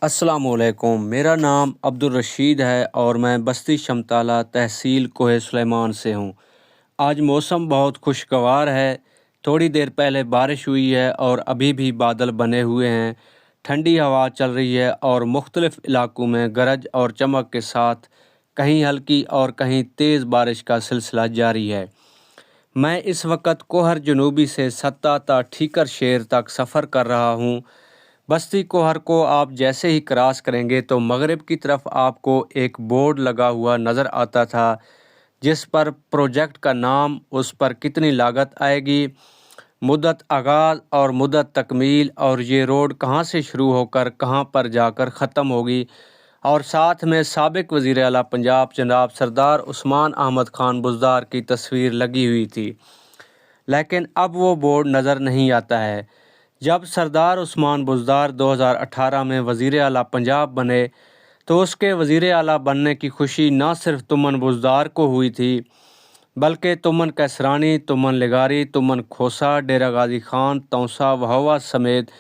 السلام علیکم، میرا نام عبدالرشید ہے اور میں بستی شمتالہ تحصیل کوہ سلیمان سے ہوں۔ آج موسم بہت خوشگوار ہے۔ تھوڑی دیر پہلے بارش ہوئی ہے اور ابھی بھی بادل بنے ہوئے ہیں۔ ٹھنڈی ہوا چل رہی ہے اور مختلف علاقوں میں گرج اور چمک کے ساتھ کہیں ہلکی اور کہیں تیز بارش کا سلسلہ جاری ہے۔ میں اس وقت کوہر جنوبی سے ستہ تا ٹھیکر شیر تک سفر کر رہا ہوں۔ بستی کوہر کو آپ جیسے ہی کراس کریں گے تو مغرب کی طرف آپ کو ایک بورڈ لگا ہوا نظر آتا تھا جس پر پروجیکٹ کا نام، اس پر کتنی لاگت آئے گی، مدت آغاز اور مدت تکمیل، اور یہ روڈ کہاں سے شروع ہو کر کہاں پر جا کر ختم ہوگی، اور ساتھ میں سابق وزیر اعلیٰ پنجاب جناب سردار عثمان احمد خان بزدار کی تصویر لگی ہوئی تھی۔ لیکن اب وہ بورڈ نظر نہیں آتا ہے۔ جب سردار عثمان بزدار 2018 میں وزیر اعلیٰ پنجاب بنے تو اس کے وزیر اعلیٰ بننے کی خوشی نہ صرف تمن بزدار کو ہوئی تھی بلکہ تمن کیسرانی، تمن لگاری، تمن کھوسہ، ڈیرہ غازی خان، تونسہ، وہوا سمیت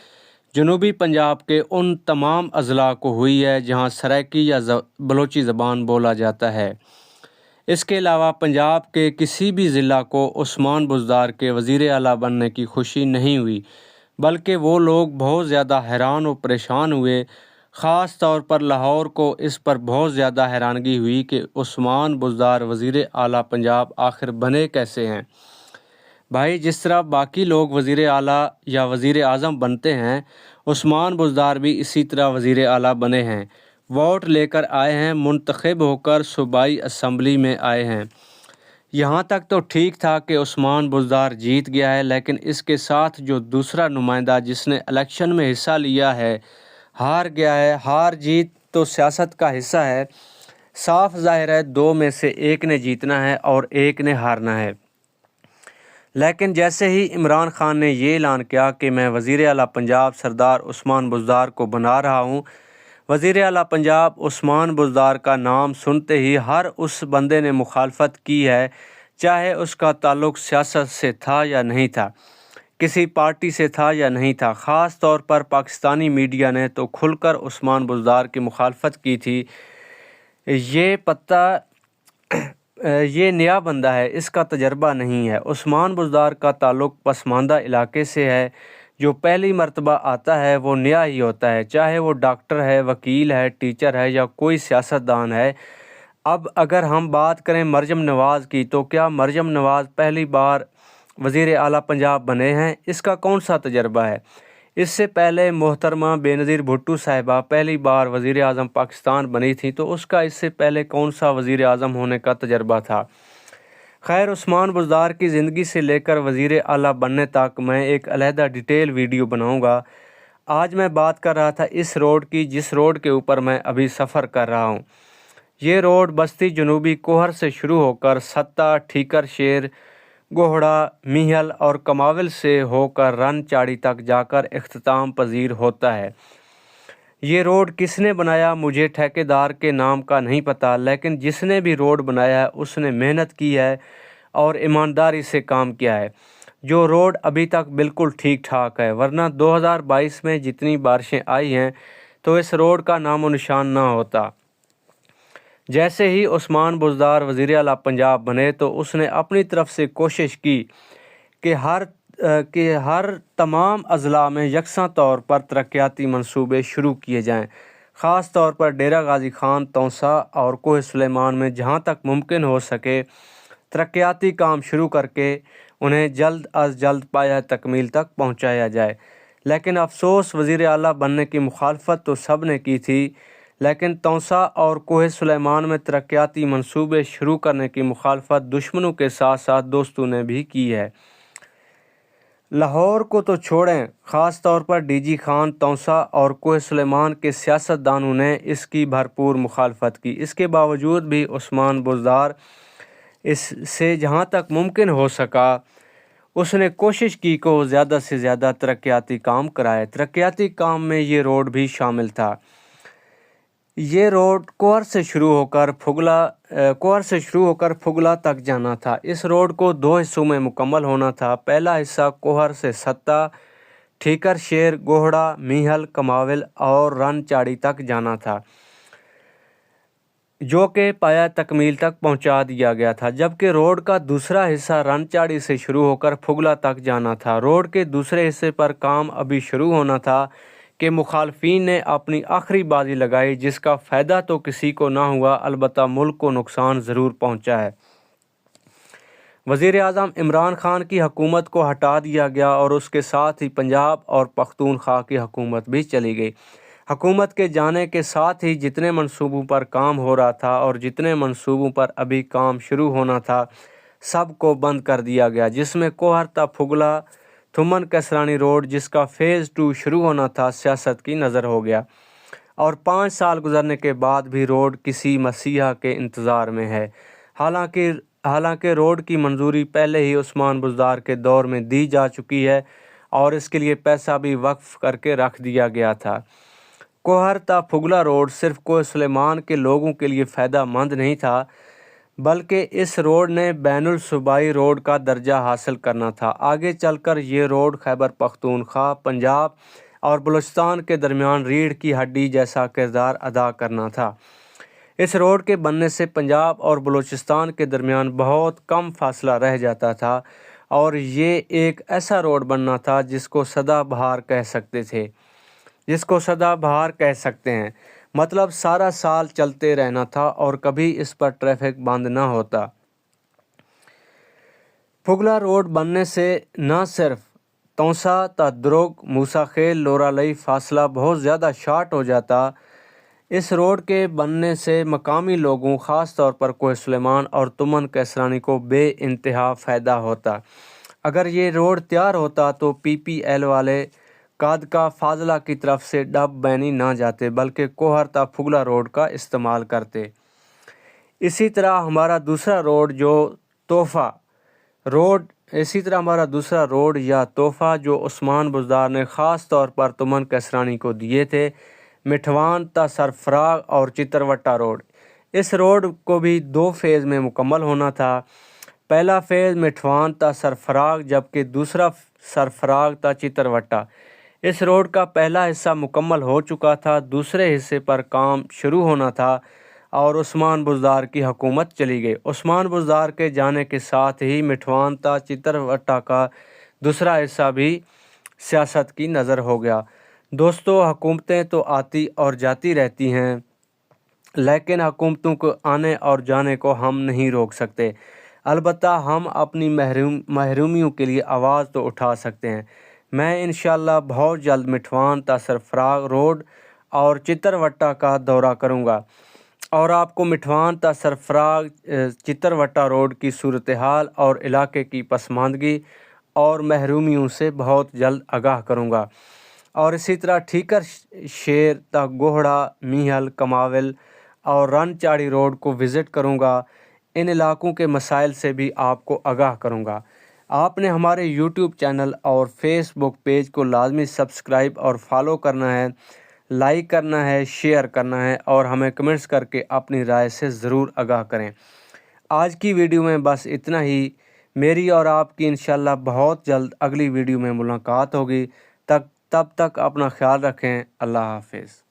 جنوبی پنجاب کے ان تمام اضلاع کو ہوئی ہے جہاں سرائکی یا بلوچی زبان بولا جاتا ہے۔ اس کے علاوہ پنجاب کے کسی بھی ضلع کو عثمان بزدار کے وزیر اعلیٰ بننے کی خوشی نہیں ہوئی، بلکہ وہ لوگ بہت زیادہ حیران و پریشان ہوئے۔ خاص طور پر لاہور کو اس پر بہت زیادہ حیرانگی ہوئی کہ عثمان بزدار وزیر اعلیٰ پنجاب آخر بنے کیسے ہیں۔ بھائی، جس طرح باقی لوگ وزیر اعلیٰ یا وزیر اعظم بنتے ہیں، عثمان بزدار بھی اسی طرح وزیر اعلیٰ بنے ہیں۔ ووٹ لے کر آئے ہیں، منتخب ہو کر صوبائی اسمبلی میں آئے ہیں۔ یہاں تک تو ٹھیک تھا کہ عثمان بزدار جیت گیا ہے، لیکن اس کے ساتھ جو دوسرا نمائندہ جس نے الیکشن میں حصہ لیا ہے ہار گیا ہے۔ ہار جیت تو سیاست کا حصہ ہے۔ صاف ظاہر ہے دو میں سے ایک نے جیتنا ہے اور ایک نے ہارنا ہے۔ لیکن جیسے ہی عمران خان نے یہ اعلان کیا کہ میں وزیر اعلیٰ پنجاب سردار عثمان بزدار کو بنا رہا ہوں، وزیر اعلیٰ پنجاب عثمان بزدار کا نام سنتے ہی ہر اس بندے نے مخالفت کی ہے، چاہے اس کا تعلق سیاست سے تھا یا نہیں تھا، کسی پارٹی سے تھا یا نہیں تھا۔ خاص طور پر پاکستانی میڈیا نے تو کھل کر عثمان بزدار کی مخالفت کی تھی۔ یہ نیا بندہ ہے، اس کا تجربہ نہیں ہے۔ عثمان بزدار کا تعلق پسماندہ علاقے سے ہے۔ جو پہلی مرتبہ آتا ہے وہ نیا ہی ہوتا ہے، چاہے وہ ڈاکٹر ہے، وکیل ہے، ٹیچر ہے یا کوئی سیاستدان ہے۔ اب اگر ہم بات کریں مریم نواز کی، تو کیا مریم نواز پہلی بار وزیر اعلیٰ پنجاب بنے ہیں؟ اس کا کون سا تجربہ ہے؟ اس سے پہلے محترمہ بے نظیر بھٹو صاحبہ پہلی بار وزیر اعظم پاکستان بنی تھی، تو اس کا اس سے پہلے کون سا وزیر اعظم ہونے کا تجربہ تھا؟ خیر، عثمان بزدار کی زندگی سے لے کر وزیر اعلیٰ بننے تک میں ایک علیحدہ ڈیٹیل ویڈیو بناؤں گا۔ آج میں بات کر رہا تھا اس روڈ کی جس روڈ کے اوپر میں ابھی سفر کر رہا ہوں۔ یہ روڈ بستی جنوبی کوہر سے شروع ہو کر ستہ، ٹھیکر شیر، گوہڑا، میہل اور کماول سے ہو کر رن چاڑی تک جا کر اختتام پذیر ہوتا ہے۔ یہ روڈ کس نے بنایا مجھے ٹھیکیدار کے نام کا نہیں پتہ، لیکن جس نے بھی روڈ بنایا ہے اس نے محنت کی ہے اور ایمانداری سے کام کیا ہے۔ جو روڈ ابھی تک بالکل ٹھیک ٹھاک ہے، ورنہ 2022 میں جتنی بارشیں آئی ہیں تو اس روڈ کا نام و نشان نہ ہوتا۔ جیسے ہی عثمان بزدار وزیر اعلیٰ پنجاب بنے تو اس نے اپنی طرف سے کوشش کی کہ ہر تمام اضلاع میں یکساں طور پر ترقیاتی منصوبے شروع کیے جائیں۔ خاص طور پر ڈیرہ غازی خان، تونسہ اور کوہ سلیمان میں جہاں تک ممکن ہو سکے ترقیاتی کام شروع کر کے انہیں جلد از جلد پایہ تکمیل تک پہنچایا جائے۔ لیکن افسوس، وزیر اعلیٰ بننے کی مخالفت تو سب نے کی تھی، لیکن تونسہ اور کوہ سلیمان میں ترقیاتی منصوبے شروع کرنے کی مخالفت دشمنوں کے ساتھ ساتھ دوستوں نے بھی کی ہے۔ لاہور کو تو چھوڑیں، خاص طور پر ڈی جی خان، تونسہ اور کوہ سلیمان کے سیاستدانوں نے اس کی بھرپور مخالفت کی۔ اس کے باوجود بھی عثمان بزدار اس سے جہاں تک ممکن ہو سکا اس نے کوشش کی کہ وہ زیادہ سے زیادہ ترقیاتی کام کرائے۔ ترقیاتی کام میں یہ روڈ بھی شامل تھا۔ یہ روڈ کوہر سے شروع ہو کر پھگلا تک جانا تھا۔ اس روڈ کو 2 حصوں میں مکمل ہونا تھا۔ پہلا حصہ کوہر سے ستہ، ٹھیکر شیر گوہڑا میہل کماول اور رن چاڑی تک جانا تھا، جو کہ پایہ تکمیل تک پہنچا دیا گیا تھا، جبکہ روڈ کا دوسرا حصہ رن چاڑی سے شروع ہو کر پھگلا تک جانا تھا۔ روڈ کے دوسرے حصے پر کام ابھی شروع ہونا تھا کہ مخالفین نے اپنی آخری بازی لگائی، جس کا فائدہ تو کسی کو نہ ہوا، البتہ ملک کو نقصان ضرور پہنچا ہے۔ وزیر اعظم عمران خان کی حکومت کو ہٹا دیا گیا اور اس کے ساتھ ہی پنجاب اور پختونخوا کی حکومت بھی چلی گئی۔ حکومت کے جانے کے ساتھ ہی جتنے منصوبوں پر کام ہو رہا تھا اور جتنے منصوبوں پر ابھی کام شروع ہونا تھا، سب کو بند کر دیا گیا، جس میں کوہر تا پھگلا تھمن کسرانی روڈ، جس کا فیز 2 شروع ہونا تھا، سیاست کی نظر ہو گیا، اور 5 سال گزرنے کے بعد بھی روڈ کسی مسیحا کے انتظار میں ہے۔ حالانکہ روڈ کی منظوری پہلے ہی عثمان بزدار کے دور میں دی جا چکی ہے اور اس کے لیے پیسہ بھی وقف کر کے رکھ دیا گیا تھا۔ کوہر تا پھگلا روڈ صرف کوہ سلیمان کے لوگوں کے لیے فائدہ مند نہیں تھا، بلکہ اس روڈ نے بین الصوبائی روڈ کا درجہ حاصل کرنا تھا۔ آگے چل کر یہ روڈ خیبر پختونخوا، پنجاب اور بلوچستان کے درمیان ریڑھ کی ہڈی جیسا کردار ادا کرنا تھا۔ اس روڈ کے بننے سے پنجاب اور بلوچستان کے درمیان بہت کم فاصلہ رہ جاتا تھا، اور یہ ایک ایسا روڈ بننا تھا جس کو سدا بہار کہہ سکتے ہیں، مطلب سارا سال چلتے رہنا تھا اور کبھی اس پر ٹریفک بند نہ ہوتا۔ پھگلا روڈ بننے سے نہ صرف تونسا تا دروگ موسیٰ خیل لورا لئی فاصلہ بہت زیادہ شارٹ ہو جاتا، اس روڈ کے بننے سے مقامی لوگوں، خاص طور پر کوہ سلیمان اور تمن کیسرانی کو بے انتہا فائدہ ہوتا۔ اگر یہ روڈ تیار ہوتا تو پی پی ایل والے کادکا فاضلہ کی طرف سے ڈب بینی نہ جاتے، بلکہ کوہر تا پھگلا روڈ کا استعمال کرتے۔ اسی طرح ہمارا دوسرا روڈ یا تحفہ جو عثمان بزدار نے خاص طور پر تمن کیسرانی کو دیے تھے، مٹھوان تا سرفراغ اور چتروٹا روڈ۔ اس روڈ کو بھی 2 فیز میں مکمل ہونا تھا۔ پہلا فیز مٹھوان تا سرفراغ، جبکہ دوسرا سرفراغ تا چتروٹا۔ اس روڈ کا پہلا حصہ مکمل ہو چکا تھا، دوسرے حصے پر کام شروع ہونا تھا اور عثمان بزدار کی حکومت چلی گئی۔ عثمان بزدار کے جانے کے ساتھ ہی مٹھوان تا چتروٹا کا دوسرا حصہ بھی سیاست کی نظر ہو گیا۔ دوستو، حکومتیں تو آتی اور جاتی رہتی ہیں، لیکن حکومتوں کو آنے اور جانے کو ہم نہیں روک سکتے، البتہ ہم اپنی محرومیوں کے لیے آواز تو اٹھا سکتے ہیں۔ میں انشاءاللہ بہت جلد مٹھوان تا سرفراغ روڈ اور چتروٹا کا دورہ کروں گا اور آپ کو مٹھوان تا سرفراغ چتروٹا روڈ کی صورتحال اور علاقے کی پسماندگی اور محرومیوں سے بہت جلد آگاہ کروں گا، اور اسی طرح ٹھیکر شیر تا گوہڑا میہل کماول اور رن چاڑی روڈ کو وزٹ کروں گا۔ ان علاقوں کے مسائل سے بھی آپ کو آگاہ کروں گا۔ آپ نے ہمارے یوٹیوب چینل اور فیس بک پیج کو لازمی سبسکرائب اور فالو کرنا ہے، لائک کرنا ہے، شیئر کرنا ہے، اور ہمیں کمنٹس کر کے اپنی رائے سے ضرور آگاہ کریں۔ آج کی ویڈیو میں بس اتنا ہی۔ میری اور آپ کی انشاءاللہ بہت جلد اگلی ویڈیو میں ملاقات ہوگی۔ تب تک اپنا خیال رکھیں۔ اللہ حافظ۔